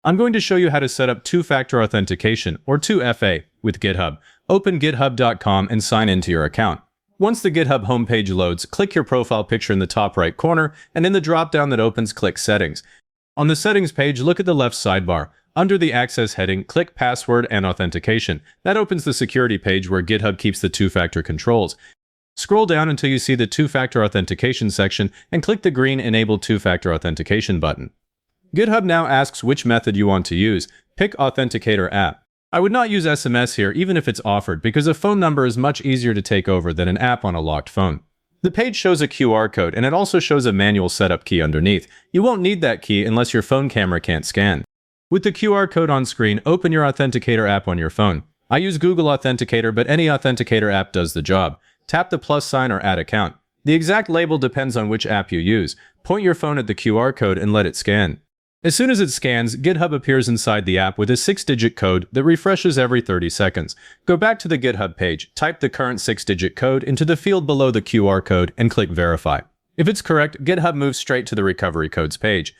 I'm going to show you how to set up two-factor authentication, or 2FA, with GitHub. Open github.com and sign into your account. Once the GitHub homepage loads, click your profile picture in the top right corner, and in the drop-down that opens, click Settings. On the Settings page, look at the left sidebar. Under the Access heading, click Password and Authentication. That opens the security page where GitHub keeps the two-factor controls. Scroll down until you see the two-factor authentication section and click the green Enable two-factor authentication button. GitHub now asks which method you want to use. Pick Authenticator app. I would not use SMS here even if it's offered because a phone number is much easier to take over than an app on a locked phone. The page shows a QR code and it also shows a manual setup key underneath. You won't need that key unless your phone camera can't scan. With the QR code on screen, open your Authenticator app on your phone. I use Google Authenticator, but any Authenticator app does the job. Tap the plus sign or add account. The exact label depends on which app you use. Point your phone at the QR code and let it scan. As soon as it scans, GitHub appears inside the app with a 6-digit code that refreshes every 30 seconds. Go back to the GitHub page, type the current 6-digit code into the field below the QR code, and click Verify. If it's correct, GitHub moves straight to the recovery codes page.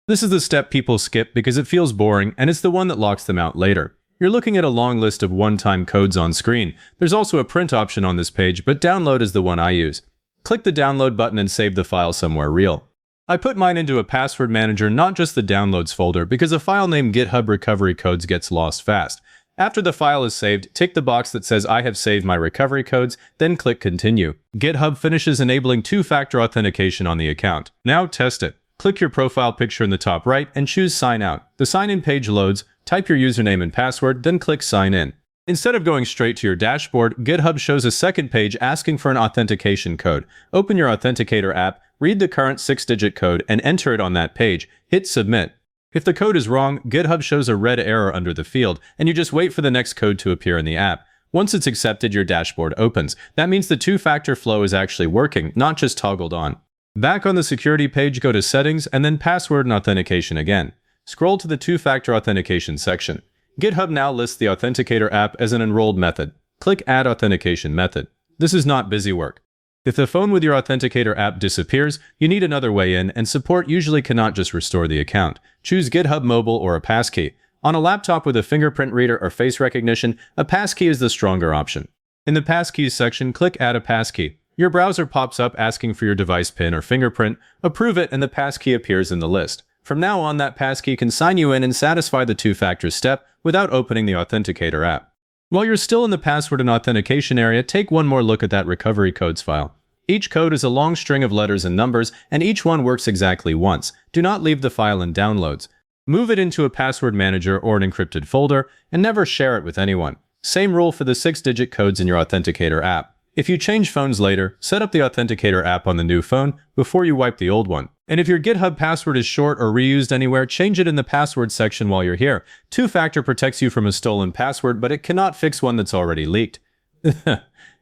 This is the step people skip because it feels boring, and it's the one that locks them out later. You're looking at a long list of one-time codes on screen. There's also a print option on this page, but download is the one I use. Click the download button and save the file somewhere real. I put mine into a password manager, not just the downloads folder, because a file named GitHub Recovery Codes gets lost fast. After the file is saved, tick the box that says I have saved my recovery codes, then click Continue. GitHub finishes enabling two-factor authentication on the account. Now test it. Click your profile picture in the top right and choose Sign Out. The sign-in page loads, type your username and password, then click Sign In. Instead of going straight to your dashboard, GitHub shows a second page asking for an authentication code. Open your Authenticator app, read the current 6-digit code, and enter it on that page. Hit Submit. If the code is wrong, GitHub shows a red error under the field, and you just wait for the next code to appear in the app. Once it's accepted, your dashboard opens. That means the two-factor flow is actually working, not just toggled on. Back on the security page, go to Settings, and then Password and Authentication again. Scroll to the two-factor authentication section. GitHub now lists the Authenticator app as an enrolled method. Click Add Authentication Method. This is not busy work. If the phone with your Authenticator app disappears, you need another way in, and support usually cannot just restore the account. Choose GitHub Mobile or a passkey. On a laptop with a fingerprint reader or face recognition, a passkey is the stronger option. In the passkeys section, click Add a passkey. Your browser pops up asking for your device PIN or fingerprint. Approve it and the passkey appears in the list. From now on, that passkey can sign you in and satisfy the two-factor step without opening the Authenticator app. While you're still in the password and authentication area, take one more look at that recovery codes file. Each code is a long string of letters and numbers, and each one works exactly once. Do not leave the file in downloads. Move it into a password manager or an encrypted folder, and never share it with anyone. Same rule for the 6-digit codes in your Authenticator app. If you change phones later, set up the Authenticator app on the new phone before you wipe the old one. And if your GitHub password is short or reused anywhere, change it in the password section while you're here. Two-factor protects you from a stolen password, but it cannot fix one that's already leaked.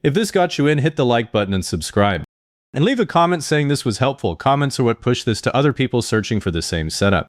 If this got you in, hit the like button and subscribe. And leave a comment saying this was helpful. Comments are what push this to other people searching for the same setup.